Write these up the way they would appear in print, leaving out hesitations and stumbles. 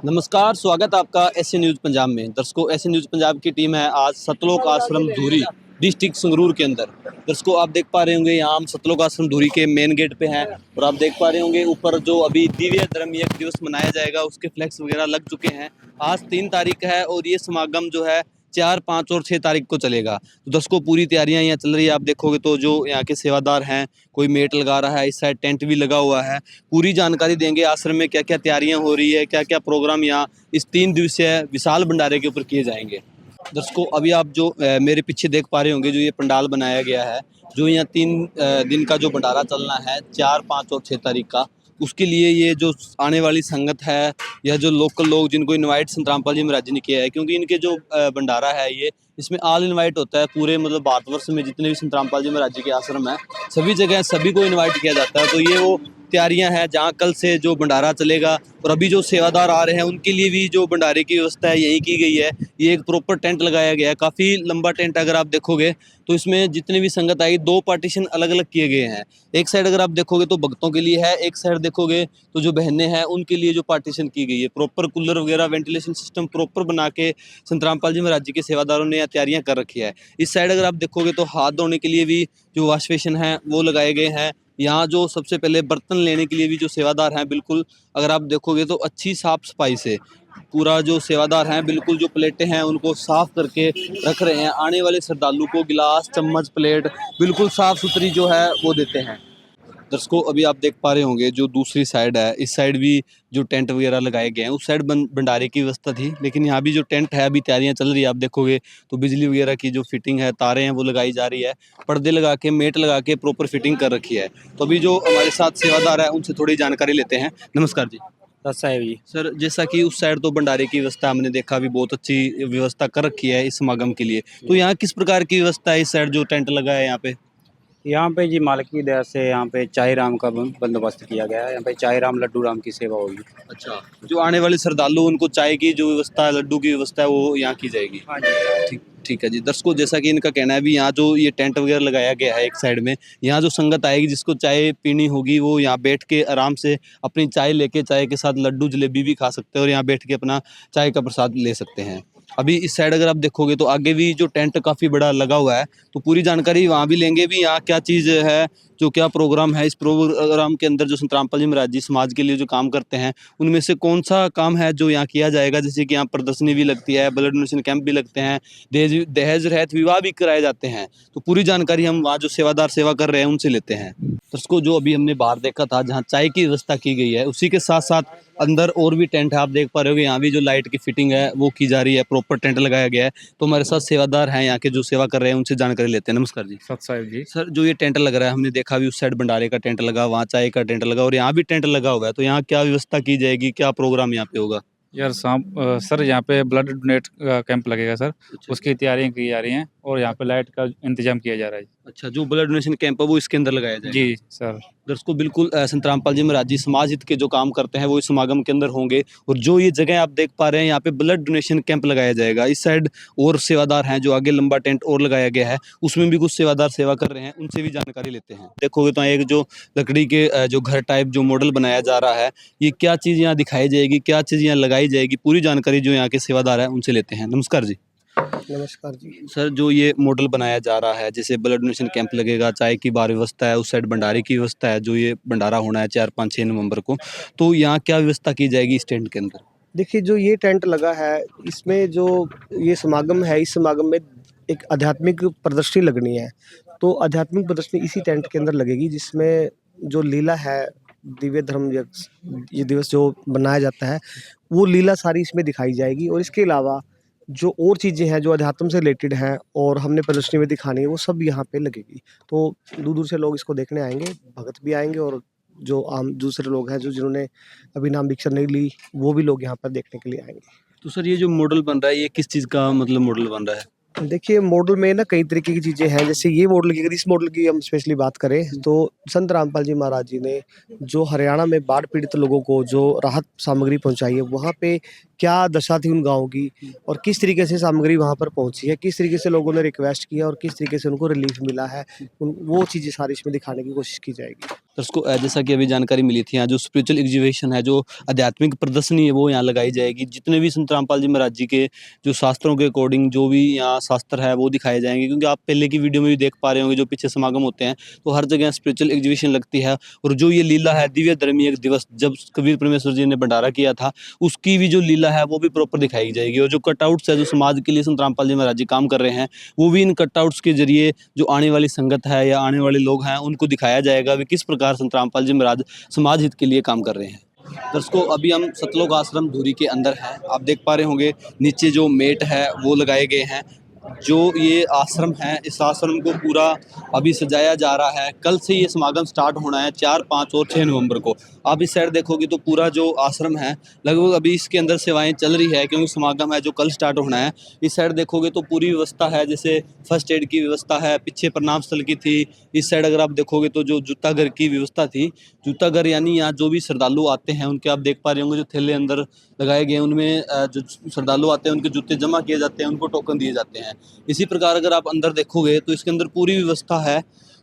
नमस्कार, स्वागत है आपका एसए न्यूज़ पंजाब में। दर्शकों, एसए न्यूज़ पंजाब की टीम है आज सतलोक आश्रम धूरी डिस्ट्रिक्ट संगरूर के अंदर। दर्शकों, आप देख पा रहे होंगे यहाँ हम सतलोक आश्रम धूरी के मेन गेट पे हैं और आप देख पा रहे होंगे ऊपर जो अभी दिव्य धर्म यज्ञ दिवस मनाया जाएगा उसके फ्लैक्स वगैरह लग चुके हैं। आज 3 तारीख है और ये समागम जो है 4, 5 और 6 तारीख को चलेगा। तो दर्शकों, पूरी तैयारियां यहाँ चल रही है। आप देखोगे तो जो यहाँ के सेवादार हैं, कोई मेट लगा रहा है, इस साइड टेंट भी लगा हुआ है। पूरी जानकारी देंगे आश्रम में क्या क्या तैयारियां हो रही है, क्या क्या प्रोग्राम यहाँ इस 3 दिवसीय विशाल भंडारे के ऊपर किए जाएंगे। दर्शकों, अभी आप जो मेरे पीछे देख पा रहे होंगे जो ये पंडाल बनाया गया है, जो यहाँ 3 दिन का जो भंडारा चलना है 4, 5 और 6 तारीख का, उसके लिए ये जो आने वाली संगत है या जो लोकल लोग जिनको इनवाइट संत रामपाल जी महाराज जी ने किया है, क्योंकि इनके जो भंडारा है ये इसमें ऑल इनवाइट होता है। पूरे मतलब भारतवर्ष में जितने भी संत रामपाल जी महाराज जी के आश्रम है सभी जगह सभी को इन्वाइट किया जाता है। तो ये वो तैयारियां हैं जहाँ कल से जो भंडारा चलेगा और अभी जो सेवादार आ रहे हैं उनके लिए भी जो भंडारे की व्यवस्था है यही की गई है। ये एक प्रॉपर टेंट लगाया गया है, काफ़ी लंबा टेंट। अगर आप देखोगे तो इसमें जितनी भी संगत आई 2 पार्टीशन अलग अलग किए गए हैं। एक साइड अगर आप देखोगे तो भक्तों के लिए है, एक साइड देखोगे तो जो बहनें हैं उनके लिए जो पार्टीशन की गई है। प्रॉपर कूलर वगैरह वेंटिलेशन सिस्टम प्रॉपर बना के संत रामपाल जी महाराज जी के सेवादारों ने यहाँ तैयारियां कर रखी है। इस साइड अगर आप देखोगे तो हाथ धोने के लिए भी जो वॉश बेसिन है वो लगाए गए हैं। यहाँ जो सबसे पहले बर्तन लेने के लिए भी जो सेवादार हैं बिल्कुल अगर आप देखोगे तो अच्छी साफ सफाई से पूरा जो सेवादार हैं बिल्कुल जो प्लेटें हैं उनको साफ करके रख रहे हैं। आने वाले श्रद्धालु को गिलास चम्मच प्लेट बिल्कुल साफ सुथरी जो है वो देते हैं। दर्शकों, अभी आप देख पा रहे होंगे जो दूसरी साइड है, इस साइड भी जो टेंट वगैरह लगाए गए हैं। उस साइड भंडारे की व्यवस्था थी, लेकिन यहाँ भी जो टेंट है अभी तैयारियां चल रही है। आप देखोगे तो बिजली वगैरह की जो फिटिंग है, तारें हैं वो लगाई जा रही है। पर्दे लगा के मेट लगा के प्रॉपर फिटिंग कर रखी है। तो अभी जो हमारे साथ सेवादार है उनसे थोड़ी जानकारी लेते हैं। नमस्कार जी। साहब जी। सर, जैसा कि उस साइड तो भंडारे की व्यवस्था हमने देखा भी बहुत अच्छी व्यवस्था कर रखी है इस समागम के लिए, तो यहाँ किस प्रकार की व्यवस्था है इस साइड जो टेंट लगा है यहाँ पे? यहाँ पे जी मालिक की दया से यहाँ पे चाय राम का बंदोबस्त किया गया है। यहाँ पे चाय राम लड्डू राम की सेवा होगी। अच्छा, जो आने वाले श्रद्धालु उनको चाय की जो व्यवस्था है, लड्डू की व्यवस्था है वो यहाँ की जाएगी। हाँ जी। ठीक ठीक है जी। दर्शकों, जैसा कि इनका कहना है भी यहाँ जो ये टेंट वगैरह लगाया गया है एक साइड में, यहाँ जो संगत आएगी जिसको चाय पीनी होगी वो यहाँ बैठ के आराम से अपनी चाय लेके चाय के साथ लड्डू जलेबी भी खा सकते हैं और यहाँ बैठ के अपना चाय का प्रसाद ले सकते हैं। अभी इस साइड अगर आप देखोगे तो आगे भी जो टेंट काफ़ी बड़ा लगा हुआ है, तो पूरी जानकारी वहाँ भी लेंगे भी यहाँ क्या चीज़ है, जो क्या प्रोग्राम है। इस प्रोग्राम के अंदर जो संत रामपाल जी महाराज जी समाज के लिए जो काम करते हैं उनमें से कौन सा काम है जो यहाँ किया जाएगा। जैसे कि यहाँ प्रदर्शनी भी लगती है, ब्लड डोनेशन कैंप भी लगते हैं, दहेज रहित विवाह भी कराए जाते हैं। तो पूरी जानकारी हम वहाँ जो सेवादार सेवा कर रहे हैं उनसे लेते हैं। दर्शकों, जो अभी हमने बाहर देखा था जहाँ चाय की व्यवस्था की गई है, उसी के साथ साथ अंदर और भी टेंट है। आप देख पा रहे हो यहाँ भी जो लाइट की फिटिंग है वो की जा रही है, प्रॉपर टेंट लगाया गया है। तो हमारे साथ सेवादार हैं यहाँ के जो सेवा कर रहे हैं, उनसे जानकारी लेते हैं। नमस्कार जी। सत साहब जी। सर, जो ये टेंट लग रहा है हमने देखा भी उस साइड भंडारे का टेंट लगा, वहाँ चाय का टेंट लगा और यहाँ भी टेंट लगा हुआ है, तो यहाँ क्या व्यवस्था की जाएगी, क्या प्रोग्राम यहाँ पे होगा? यार सर यहाँ पे ब्लड डोनेट कैंप लगेगा सर। अच्छा उसकी तैयारियां की जा रही हैं और यहाँ पे लाइट का इंतजाम किया जा रहा है। अच्छा, जो ब्लड डोनेशन कैंप है वो इसके अंदर लगाया जाएगा। जी सर। दर्शकों, बिल्कुल संत रामपाल जी महाराज जी समाज हित के जो काम करते हैं वो इस समागम के अंदर होंगे। और जो ये जगह आप देख पा रहे हैं यहाँ पे ब्लड डोनेशन कैंप लगाया जाएगा। इस साइड और सेवादार हैं, जो आगे लंबा टेंट और लगाया गया है उसमें भी कुछ सेवादार सेवा कर रहे हैं, उनसे भी जानकारी लेते हैं। देखोगे तो एक जो लकड़ी के जो घर टाइप जो मॉडल बनाया जा रहा है, ये क्या चीज़ यहाँ दिखाई जाएगी, क्या चीज़ यहाँ लगाई जाएगी, पूरी जानकारी जो यहाँ के सेवादार है उनसे लेते हैं। नमस्कार जी। नमस्कार जी। सर, जो ये मॉडल बनाया जा रहा है, जैसे ब्लड डोनेशन कैंप लगेगा, चाय की बार व्यवस्था है, उस साइड भंडारे की व्यवस्था है, जो ये भंडारा होना है 4, 5, 6 नवंबर को, तो यहाँ क्या व्यवस्था की जाएगी इस टेंट के अंदर? देखिए, जो ये टेंट लगा है इसमें जो ये समागम है, इस समागम में एक आध्यात्मिक प्रदर्शनी लगनी है। तो आध्यात्मिक प्रदर्शनी इसी टेंट के अंदर लगेगी, जिसमें जो लीला है, दिव्य धर्म ये दिवस जो मनाया जाता है वो लीला सारी इसमें दिखाई जाएगी। और इसके अलावा जो और चीज़ें हैं जो अध्यात्म से रिलेटेड हैं और हमने प्रदर्शनी में दिखानी है वो सब यहाँ पे लगेगी। तो दूर-दूर से लोग इसको देखने आएँगे, भक्त भी आएँगे और जो आम दूसरे लोग हैं जो जिन्होंने अभी नाम दीक्षा नहीं ली, वो भी लोग यहाँ पर देखने के लिए आएँगे। तो सर, ये जो मॉडल बन रहा है ये किस चीज़ का मतलब मॉडल बन रहा है? देखिए, मॉडल में ना कई तरीके की चीज़ें हैं। जैसे ये मॉडल की, अगर इस मॉडल की हम स्पेशली बात करें तो संत रामपाल जी महाराज जी ने जो हरियाणा में बाढ़ पीड़ित लोगों को जो राहत सामग्री पहुँचाई है, वहाँ पे क्या दशा थी उन गाँव की और किस तरीके से सामग्री वहाँ पर पहुँची है, किस तरीके से लोगों ने रिक्वेस्ट किया और किस तरीके से उनको रिलीफ मिला है, वो चीज़ें सारी इसमें दिखाने की कोशिश की जाएगी। दर्शकों जैसा कि अभी जानकारी मिली थी, यहाँ जो स्पिरिचुअल एग्जीबिशन है, जो आध्यात्मिक प्रदर्शनी है, वो यहाँ लगाई जाएगी। जितने भी संत रामपाल जी महाराज जी के जो शास्त्रों के अकॉर्डिंग जो भी यहाँ शास्त्र है वो दिखाए जाएंगे, क्योंकि आप पहले की वीडियो में भी देख पा रहे होंगे जो पीछे समागम होते हैं तो हर जगह स्पिरिचुअल एग्जीबिशन लगती है। और जो ये लीला है दिव्य धर्मी एक दिवस, जब कबीर परमेश्वर जी ने भंडारा किया था, उसकी भी जो लीला है वो भी प्रॉपर दिखाई जाएगी। और जो कटआउट्स है जो समाज के लिए संत रामपाल जी महाराज जी काम कर रहे हैं, वो भी इन कटआउट्स के जरिए जो आने वाली संगत है या आने वाले लोग हैं उनको दिखाया जाएगा वे किस प्रकार संत रामपाल जी महाराज समाज हित के लिए काम कर रहे हैं। दर्शकों अभी हम सतलोक आश्रम धूरी के अंदर हैं। आप देख पा रहे होंगे नीचे जो मेट है वो लगाए गए हैं। जो ये आश्रम है, इस आश्रम को पूरा अभी सजाया जा रहा है। कल से ये समागम स्टार्ट होना है 4, 5 और 6 नवंबर को। आप इस साइड देखोगे तो पूरा जो आश्रम है लगभग अभी इसके अंदर सेवाएं चल रही है, क्योंकि समागम है जो कल स्टार्ट होना है। इस साइड देखोगे तो पूरी व्यवस्था है, जैसे फर्स्ट एड की व्यवस्था है, पीछे प्रणाम स्थल की थी। इस साइड अगर आप देखोगे तो जो जूता घर की व्यवस्था थी, जूता घर यानी यहाँ जो भी श्रद्धालु आते हैं उनके आप देख पा रहे होंगे जो थैले अंदर लगाए गए हैं, उनमें जो श्रद्धालु आते हैं उनके जूते जमा किए जाते हैं, उनको टोकन दिए जाते हैं। इसी प्रकार अगर आप अंदर देखोगे तो इसके अंदर पूरी व्यवस्था है।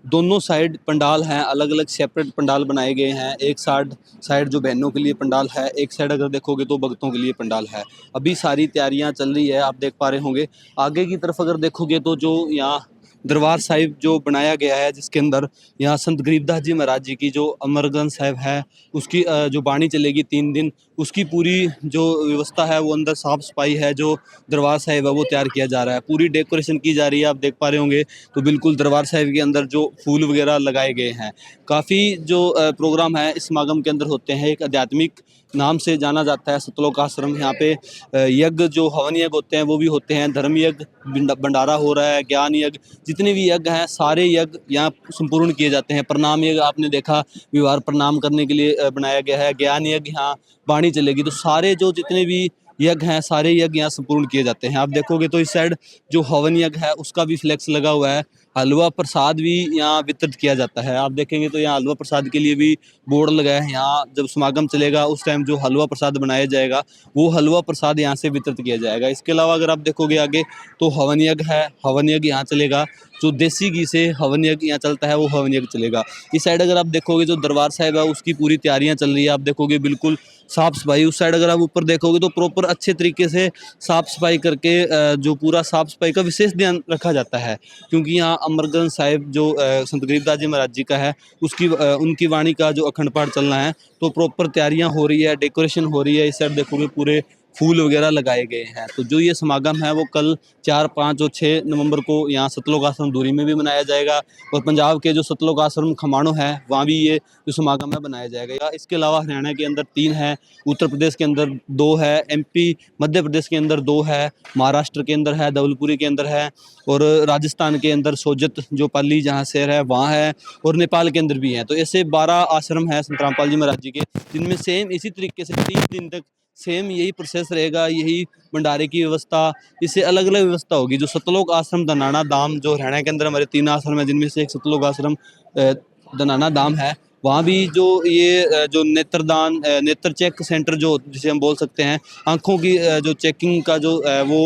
दोनों साइड पंडाल हैं, अलग अलग सेपरेट पंडाल बनाए गए हैं। एक साइड जो बहनों के लिए पंडाल है, एक साइड अगर देखोगे तो भक्तों के लिए पंडाल है। अभी सारी तैयारियां चल रही है, आप देख पा रहे होंगे। आगे की तरफ अगर देखोगे तो जो यहाँ दरबार साहिब जो बनाया गया है, जिसके अंदर यहाँ संत गरीबदास जी महाराज जी की जो अमरगंज साहिब है उसकी जो बाणी चलेगी 3 दिन, उसकी पूरी जो व्यवस्था है वो अंदर साफ सफाई है, जो दरबार साहिब है वो तैयार किया जा रहा है, पूरी डेकोरेशन की जा रही है। आप देख पा रहे होंगे तो बिल्कुल दरबार साहिब के अंदर जो फूल वगैरह लगाए गए हैं। काफ़ी जो प्रोग्राम है इस समागम के अंदर होते हैं। एक आध्यात्मिक नाम से जाना जाता है सतलोक आश्रम। यहाँ पे यज्ञ जो हवन यज्ञ होते हैं वो भी होते हैं, धर्म यज्ञ, भंडारा हो रहा है, ज्ञान यज्ञ, जितने भी यज्ञ हैं सारे यज्ञ यहाँ संपूर्ण किए जाते हैं। प्रणाम यज्ञ आपने देखा, विवाह प्रणाम करने के लिए बनाया गया है। ज्ञान यज्ञ यहाँ बाणी चलेगी, तो सारे जो जितने भी यज्ञ हैं सारे यज्ञ यहाँ संपूर्ण किए जाते हैं। आप देखोगे तो इस साइड जो हवन यज्ञ है उसका भी फ्लैक्स लगा हुआ है। हलवा प्रसाद भी यहाँ वितरित किया जाता है। आप देखेंगे तो यहाँ हलवा प्रसाद के लिए भी बोर्ड लगा है। यहाँ जब समागम चलेगा उस टाइम जो हलवा प्रसाद बनाया जाएगा वो हलवा प्रसाद यहाँ से वितरित किया जाएगा। इसके अलावा अगर आप देखोगे आगे तो हवन यज्ञ है, हवन यज्ञ यहाँ चलेगा। जो देसी घी से हवन यज्ञ यहाँ चलता है वो हवन यज्ञ चलेगा। इस साइड अगर आप देखोगे जो दरबार साहिब है उसकी पूरी तैयारियां चल रही है। आप देखोगे बिल्कुल साफ सफाई। उस साइड अगर आप ऊपर देखोगे तो प्रॉपर अच्छे तरीके से साफ सफाई करके जो पूरा साफ सफाई का विशेष ध्यान रखा जाता है, क्योंकि यहाँ अमरगंज साहिब जो संत गरीबदास जी महाराज जी का है उसकी उनकी वाणी का जो अखंड पाठ चलना है, तो प्रॉपर तैयारियां हो रही है, डेकोरेशन हो रही है। इस साइड देखोगे पूरे फूल वगैरह लगाए गए हैं। तो जो ये समागम है वो कल 4, 5 और 6 नवंबर को यहाँ सतलोक आश्रम धूरी में भी मनाया जाएगा, और पंजाब के जो सतलोक आश्रम खमाणों है वहाँ भी ये जो समागम है बनाया जाएगा। इसके अलावा हरियाणा के अंदर 3 है, उत्तर प्रदेश के अंदर 2 है, MP मध्य प्रदेश के अंदर 2 है, महाराष्ट्र के अंदर है, धवलपुरी के अंदर है, और राजस्थान के अंदर सोजत जो पाली जहाँ शहर है वहाँ है, और नेपाल के अंदर भी है। तो ऐसे 12 आश्रम है संत रामपाल जी महाराज जी के, जिनमें सेम इसी तरीके से 3 दिन तक सेम यही प्रोसेस रहेगा, यही भंडारे की व्यवस्था, इससे अलग अलग व्यवस्था होगी। जो सतलोक आश्रम धनाना धाम जो हरियाणा के अंदर हमारे 3 आश्रम है, जिनमें से एक सतलोक आश्रम धनाना धाम है, वहाँ भी जो ये जो नेत्रदान नेत्र चेक सेंटर जो जिसे हम बोल सकते हैं, आँखों की जो चेकिंग का जो वो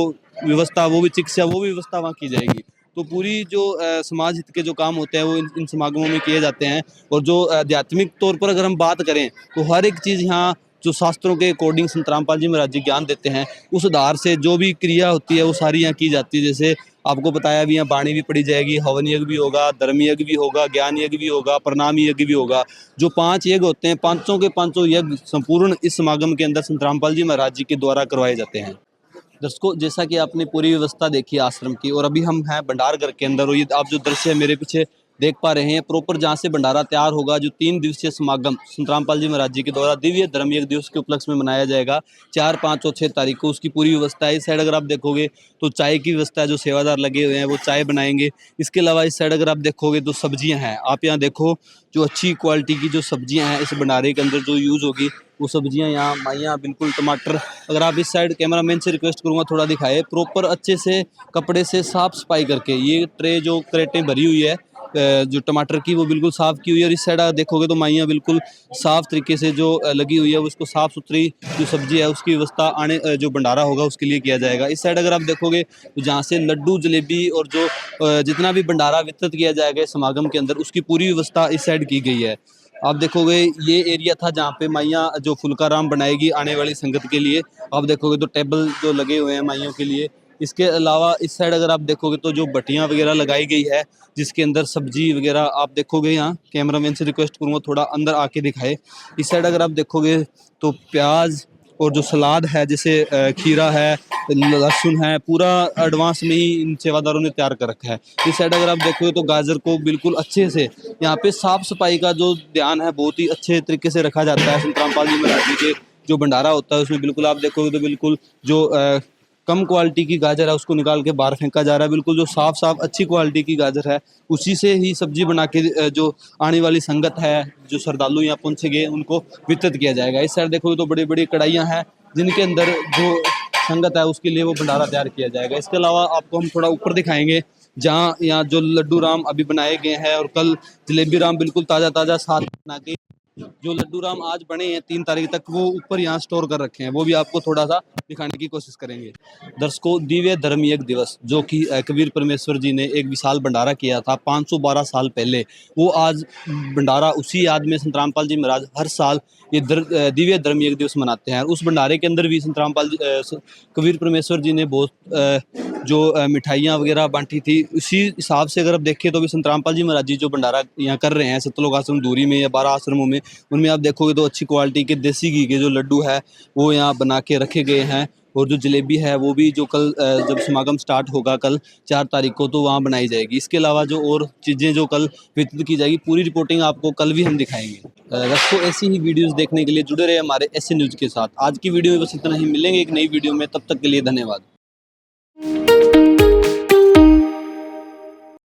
व्यवस्था, वो भी चिकित्सा, वो भी व्यवस्था वहाँ की जाएगी। तो पूरी जो समाज हित के जो काम होते हैं वो इन समागमों में किए जाते हैं। और जो आध्यात्मिक तौर पर अगर हम बात करें तो हर एक चीज़ यहाँ जो शास्त्रों के अकॉर्डिंग संत रामपाल जी महाराज जी ज्ञान देते हैं, उस आधार से जो भी क्रिया होती है वो सारी यहाँ की जाती है। जैसे आपको बताया भी, यहाँ बाणी भी पढ़ी जाएगी, हवन यज्ञ भी होगा, धर्म यज्ञ भी होगा, ज्ञान यज्ञ भी होगा, प्रणाम यज्ञ भी होगा। जो 5 यज्ञ होते हैं, पांचों के पांचों यज्ञ संपूर्ण इस समागम के अंदर संत रामपाल जी महाराज जी के द्वारा करवाए जाते हैं। दर्शकों जैसा कि आपने पूरी व्यवस्था देखी आश्रम की, और अभी हम हैं भंडार घर के अंदर, और ये आप जो दृश्य मेरे पीछे देख पा रहे हैं प्रॉपर जहाँ से भंडारा तैयार होगा, जो 3 दिवसीय समागम संत रामपाल जी महाराज जी के द्वारा दिव्य धर्म यज्ञ दिवस के उपलक्ष्य में मनाया जाएगा 4, 5 और 6 तारीख को, उसकी पूरी व्यवस्था है। इस साइड अगर आप देखोगे तो चाय की व्यवस्था है, जो सेवादार लगे हुए हैं वो चाय बनाएंगे। इसके अलावा इस साइड अगर आप देखोगे तो सब्जियां हैं, आप यहाँ देखो जो अच्छी क्वालिटी की जो सब्जियां हैं इस भंडारे के अंदर जो यूज़ होगी वो सब्जियां यहाँ माइयाँ बिल्कुल टमाटर। अगर आप इस साइड कैमरामैन से रिक्वेस्ट करूँगा थोड़ा दिखाए, प्रॉपर अच्छे से कपड़े से साफ सफाई करके ये ट्रे जो क्रेटें भरी हुई है जो टमाटर की वो बिल्कुल साफ़ की हुई है, और इस साइड आप देखोगे तो माइयाँ बिल्कुल साफ़ तरीके से जो लगी हुई है, उसको साफ़ सुथरी जो सब्जी है उसकी व्यवस्था जो भंडारा होगा उसके लिए किया जाएगा। इस साइड अगर आप देखोगे तो जहाँ से लड्डू जलेबी और जो जितना भी भंडारा वितरित किया जाएगा इस समागम के अंदर, उसकी पूरी व्यवस्था इस साइड की गई है। आप देखोगे ये एरिया था जहाँ पे माइयाँ जो फुल्काराम बनाएगी आने वाली संगत के लिए। आप देखोगे तो टेबल जो लगे हुए हैं माइयों के लिए। इसके अलावा इस साइड अगर आप देखोगे तो जो बटियाँ वगैरह लगाई गई है, जिसके अंदर सब्जी वगैरह आप देखोगे, यहाँ कैमरामैन से रिक्वेस्ट करूँगा थोड़ा अंदर आके दिखाए। इस साइड अगर आप देखोगे तो प्याज और जो सलाद है, जैसे खीरा है, लहसुन है, पूरा एडवांस में ही इन सेवादारों ने तैयार कर रखा है। इस साइड अगर आप देखोगे तो गाजर को बिल्कुल अच्छे से, यहाँ पे साफ सफाई का जो ध्यान है बहुत ही अच्छे तरीके से रखा जाता है। संत रामपाल जी महाराज जी के जो भंडारा होता है उसमें बिल्कुल आप देखोगे तो बिल्कुल जो कम क्वालिटी की गाजर है उसको निकाल के बाहर फेंका जा रहा है। बिल्कुल जो साफ साफ अच्छी क्वालिटी की गाजर है उसी से ही सब्जी बना के जो आने वाली संगत है, जो श्रद्धालु यहाँ पहुँचेंगे, उनको वितरित किया जाएगा। इस साइड देखोगे तो बड़ी बड़ी कढ़ाइयाँ हैं जिनके अंदर जो संगत है उसके लिए वो भंडारा तैयार किया जाएगा। इसके अलावा आपको हम थोड़ा ऊपर दिखाएंगे जहाँ यहाँ जो लड्डू राम अभी बनाए गए हैं, और कल जलेबी राम बिल्कुल ताज़ा ताज़ा साथ बना के जो लड्डू राम आज बने हैं 3 तारीख तक, वो ऊपर यहाँ स्टोर कर रखे हैं, वो भी आपको थोड़ा सा दिखाने की कोशिश करेंगे। दर्शकों, दिव्य धर्म यज्ञ दिवस जो कि कबीर परमेश्वर जी ने एक विशाल भंडारा किया था 512 साल पहले, वो आज भंडारा उसी याद में संत रामपाल जी महाराज हर साल ये दिव्य धर्म यज्ञ दिवस मनाते हैं। उस भंडारे के अंदर भी संत रामपाल कबीर परमेश्वर जी ने बहुत जो मिठाइयाँ वगैरह बांटी थी। उसी हिसाब से अगर आप देखें तो भी संत रामपाल जी महाराज जी जो भंडारा यहाँ कर रहे हैं सतलोक आश्रम धूरी में या 12 आश्रमों में, उनमें आप देखोगे तो अच्छी क्वालिटी के देसी घी के जो लड्डू है वो यहाँ बना के रखे गए हैं। और जो जलेबी है वो भी जो कल जब समागम स्टार्ट होगा कल 4 तारीख को, तो वहाँ बनाई जाएगी। इसके अलावा जो और चीज़ें जो कल वितरित की जाएगी, पूरी रिपोर्टिंग आपको कल भी हम दिखाएंगे। दोस्तों, ऐसी ही वीडियोस देखने के लिए जुड़े रहे हमारे एसए न्यूज़ के साथ। आज की वीडियो में बस इतना ही, मिलेंगे एक नई वीडियो में, तब तक के लिए धन्यवाद।